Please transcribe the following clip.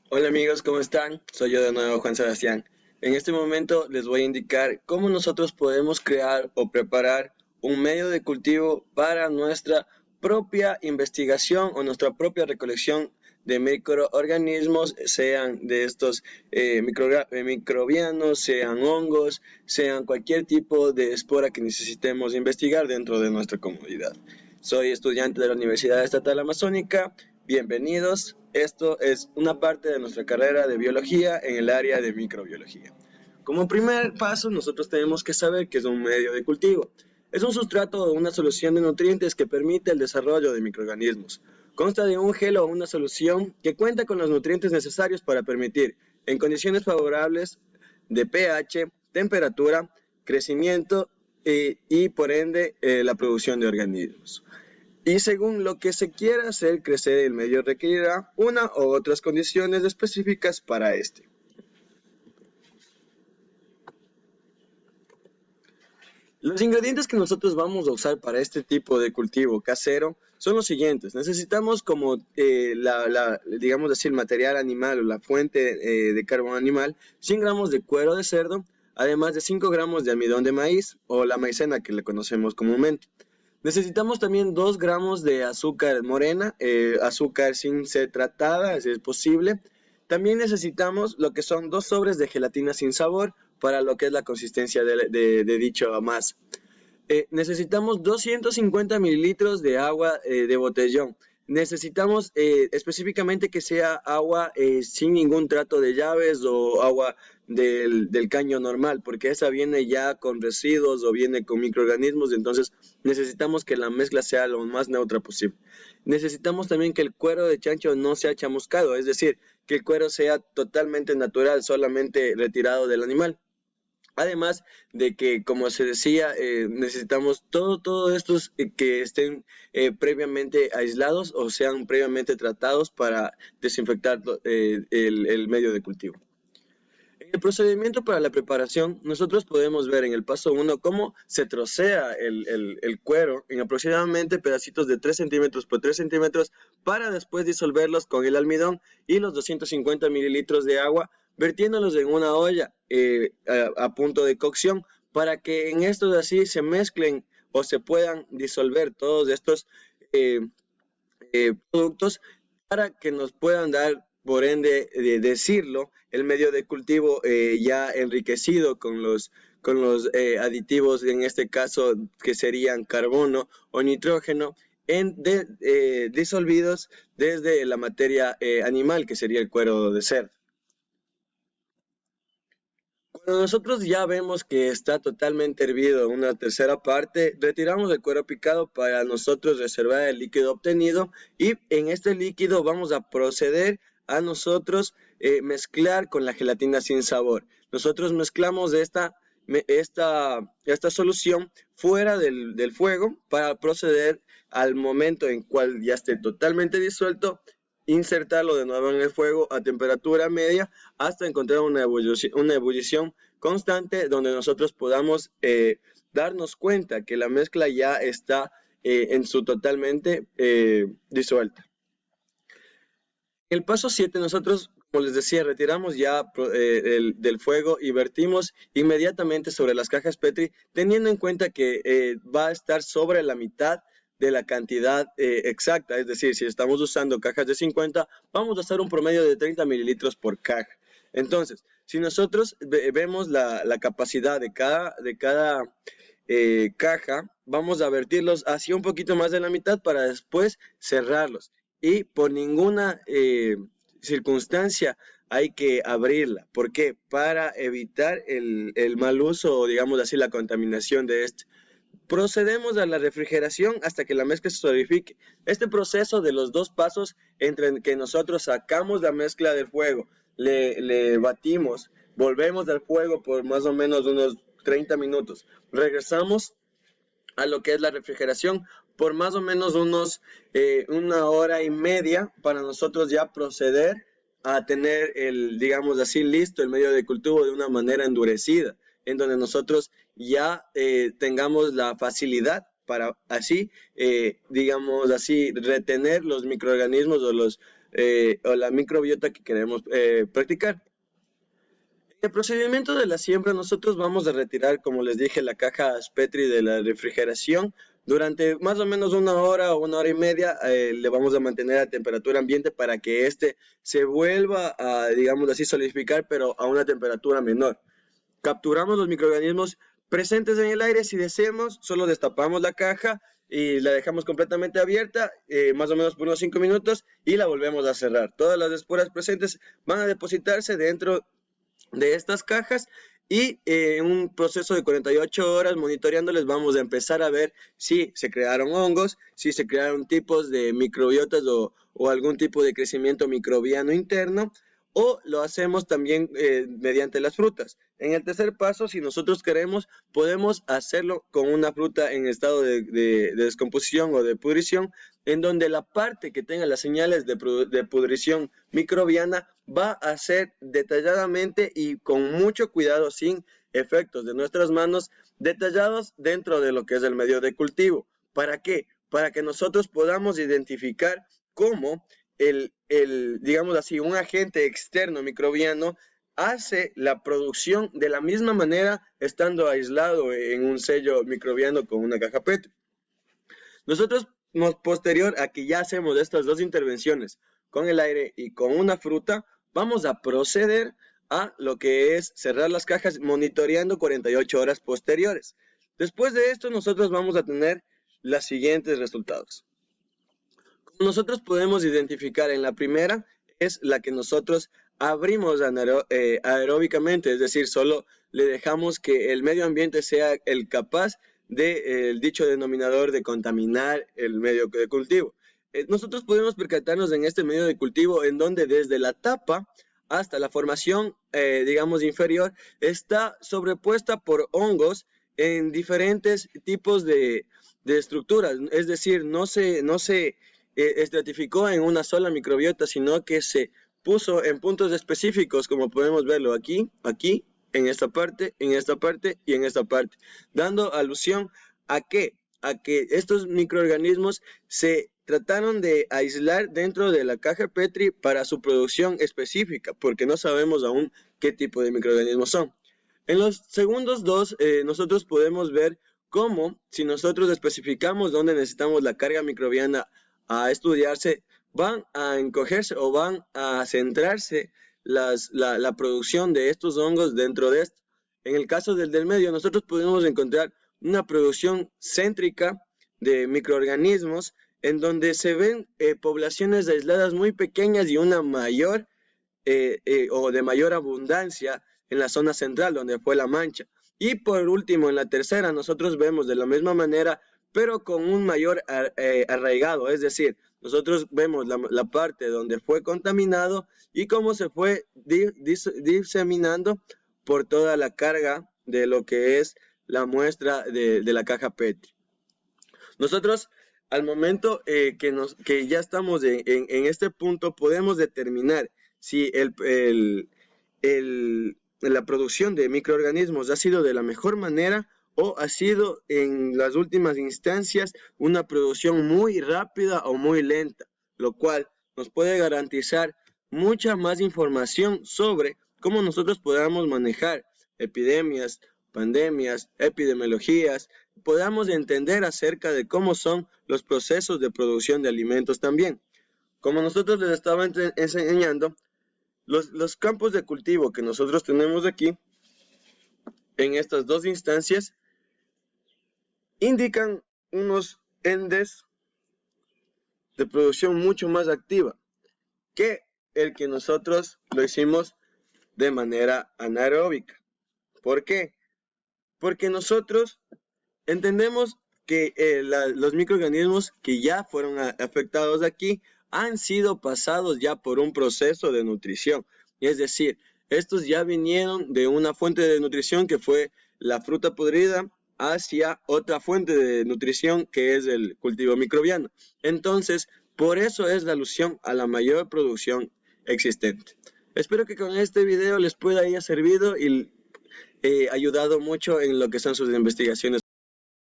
Hola amigos, ¿cómo están? Soy yo de nuevo, Juan Sebastián. En este momento les voy a indicar cómo nosotros podemos crear o preparar un medio de cultivo para nuestra propia investigación o nuestra propia recolección de microorganismos, sean de estos microbianos, sean hongos, sean cualquier tipo de espora que necesitemos investigar dentro de nuestra comunidad. Soy estudiante de la Universidad Estatal Amazónica. Bienvenidos. Esto es una parte de nuestra carrera de biología en el área de microbiología. Como primer paso, nosotros tenemos que saber qué es un medio de cultivo. Es un sustrato o una solución de nutrientes que permite el desarrollo de microorganismos. Consta de un gel o una solución que cuenta con los nutrientes necesarios para permitir, en condiciones favorables de pH, temperatura, crecimiento y por ende la producción de organismos. Y según lo que se quiera hacer crecer, el medio requerirá una u otras condiciones específicas para este. Los ingredientes que nosotros vamos a usar para este tipo de cultivo casero son los siguientes. Necesitamos como digamos así, el material animal o la fuente de carbón animal, 100 gramos de cuero de cerdo, además de 5 gramos de almidón de maíz o la maicena que le conocemos comúnmente. Necesitamos también 2 gramos de azúcar morena, azúcar sin ser tratada, si es posible. También necesitamos lo que son 2 sobres de gelatina sin sabor para lo que es la consistencia de dicho masa. Necesitamos 250 mililitros de agua de botellón. Necesitamos específicamente que sea agua sin ningún trato de llaves o agua del caño normal, porque esa viene ya con residuos o viene con microorganismos, entonces necesitamos que la mezcla sea lo más neutra posible. Necesitamos también que el cuero de chancho no sea chamuscado, es decir, que el cuero sea totalmente natural, solamente retirado del animal. Además de que, como se decía, necesitamos todos estos que estén previamente aislados o sean previamente tratados para desinfectar el medio de cultivo. En el procedimiento para la preparación, nosotros podemos ver en el paso 1 cómo se trocea el cuero en aproximadamente pedacitos de 3 centímetros por 3 centímetros para después disolverlos con el almidón y los 250 mililitros de agua, vertiéndolos en una olla a punto de cocción para que en estos así se mezclen o se puedan disolver todos estos productos para que nos puedan dar, por ende, decirlo, el medio de cultivo ya enriquecido con los aditivos, en este caso que serían carbono o nitrógeno, disolvidos desde la materia animal, que sería el cuero de cerdo. Cuando nosotros ya vemos que está totalmente hervido una tercera parte, retiramos el cuero picado para nosotros reservar el líquido obtenido y en este líquido vamos a proceder a nosotros mezclar con la gelatina sin sabor. Nosotros mezclamos esta solución fuera del fuego para proceder al momento en cual ya esté totalmente disuelto, insertarlo de nuevo en el fuego a temperatura media hasta encontrar una ebullición constante donde nosotros podamos darnos cuenta que la mezcla ya está en su totalmente disuelta. El paso 7 nosotros, como les decía, retiramos ya del fuego y vertimos inmediatamente sobre las cajas Petri, teniendo en cuenta que va a estar sobre la mitad de la cantidad exacta, es decir, si estamos usando cajas de 50, vamos a hacer un promedio de 30 mililitros por caja. Entonces, si nosotros vemos la capacidad de cada caja, vamos a vertirlos hacia un poquito más de la mitad para después cerrarlos y por ninguna circunstancia hay que abrirla. ¿Por qué? Para evitar el mal uso o digamos así la contaminación de este. Procedemos a la refrigeración hasta que la mezcla se solidifique. Este proceso de los dos pasos entre que nosotros sacamos la mezcla del fuego, le batimos, volvemos al fuego por más o menos unos 30 minutos, regresamos a lo que es la refrigeración por más o menos una hora y media para nosotros ya proceder a tener digamos así, listo el medio de cultivo de una manera endurecida, en donde nosotros ya tengamos la facilidad para así, digamos así, retener los microorganismos o la microbiota que queremos practicar. En el procedimiento de la siembra nosotros vamos a retirar, como les dije, la caja Petri de la refrigeración. Durante más o menos 1 hora o 1 hora y media le vamos a mantener a temperatura ambiente para que éste se vuelva a, digamos así, solidificar, pero a una temperatura menor. Capturamos los microorganismos presentes en el aire. Si deseamos, solo destapamos la caja y la dejamos completamente abierta, más o menos por unos 5 minutos, y la volvemos a cerrar. Todas las esporas presentes van a depositarse dentro de estas cajas y en un proceso de 48 horas monitoreándoles vamos a empezar a ver si se crearon hongos, si se crearon tipos de microbiotas o algún tipo de crecimiento microbiano interno, o lo hacemos también mediante las frutas. En el tercer paso, si nosotros queremos, podemos hacerlo con una fruta en estado de descomposición o de pudrición, en donde la parte que tenga las señales de pudrición microbiana va a ser detalladamente y con mucho cuidado, sin efectos de nuestras manos, detallados dentro de lo que es el medio de cultivo. ¿Para qué? Para que nosotros podamos identificar cómo digamos así, un agente externo microbiano hace la producción de la misma manera estando aislado en un sello microbiano con una caja Petri. Nosotros, posterior a que ya hacemos estas dos intervenciones con el aire y con una fruta, vamos a proceder a lo que es cerrar las cajas monitoreando 48 horas posteriores. Después de esto, nosotros vamos a tener los siguientes resultados. Nosotros podemos identificar en la primera, es la que nosotros abrimos aeróbicamente, es decir, solo le dejamos que el medio ambiente sea el capaz del dicho denominador de contaminar el medio de cultivo. Nosotros podemos percatarnos en este medio de cultivo en donde desde la tapa hasta la formación, digamos, inferior, está sobrepuesta por hongos en diferentes tipos de estructuras, es decir, no se estratificó en una sola microbiota, sino que se puso en puntos específicos, como podemos verlo aquí, en esta parte y en esta parte, dando alusión a que estos microorganismos se trataron de aislar dentro de la caja Petri para su producción específica, porque no sabemos aún qué tipo de microorganismos son. En los segundos dos, nosotros podemos ver cómo, si nosotros especificamos dónde necesitamos la carga microbiana a estudiarse, van a encogerse o van a centrarse la producción de estos hongos dentro de esto. En el caso del medio, nosotros podemos encontrar una producción céntrica de microorganismos en donde se ven poblaciones aisladas muy pequeñas y una mayor o de mayor abundancia en la zona central, donde fue la mancha. Y por último, en la tercera, nosotros vemos de la misma manera, pero con un mayor arraigado, es decir, nosotros vemos la parte donde fue contaminado y cómo se fue diseminando por toda la carga de lo que es la muestra de la caja Petri. Nosotros, al momento que ya estamos en este punto, podemos determinar si la producción de microorganismos ha sido de la mejor manera o ha sido en las últimas instancias una producción muy rápida o muy lenta, lo cual nos puede garantizar mucha más información sobre cómo nosotros podamos manejar epidemias, pandemias, epidemiologías, podamos entender acerca de cómo son los procesos de producción de alimentos también. Como nosotros les estaba enseñando, los campos de cultivo que nosotros tenemos aquí, en estas dos instancias, indican unos endes de producción mucho más activa que el que nosotros lo hicimos de manera anaeróbica. ¿Por qué? Porque nosotros entendemos que los microorganismos que ya fueron afectados aquí han sido pasados ya por un proceso de nutrición. Es decir, estos ya vinieron de una fuente de nutrición que fue la fruta podrida hacia otra fuente de nutrición que es el cultivo microbiano. Entonces, por eso es la alusión a la mayor producción existente. Espero que con este video les pueda haya servido y ayudado mucho en lo que son sus investigaciones.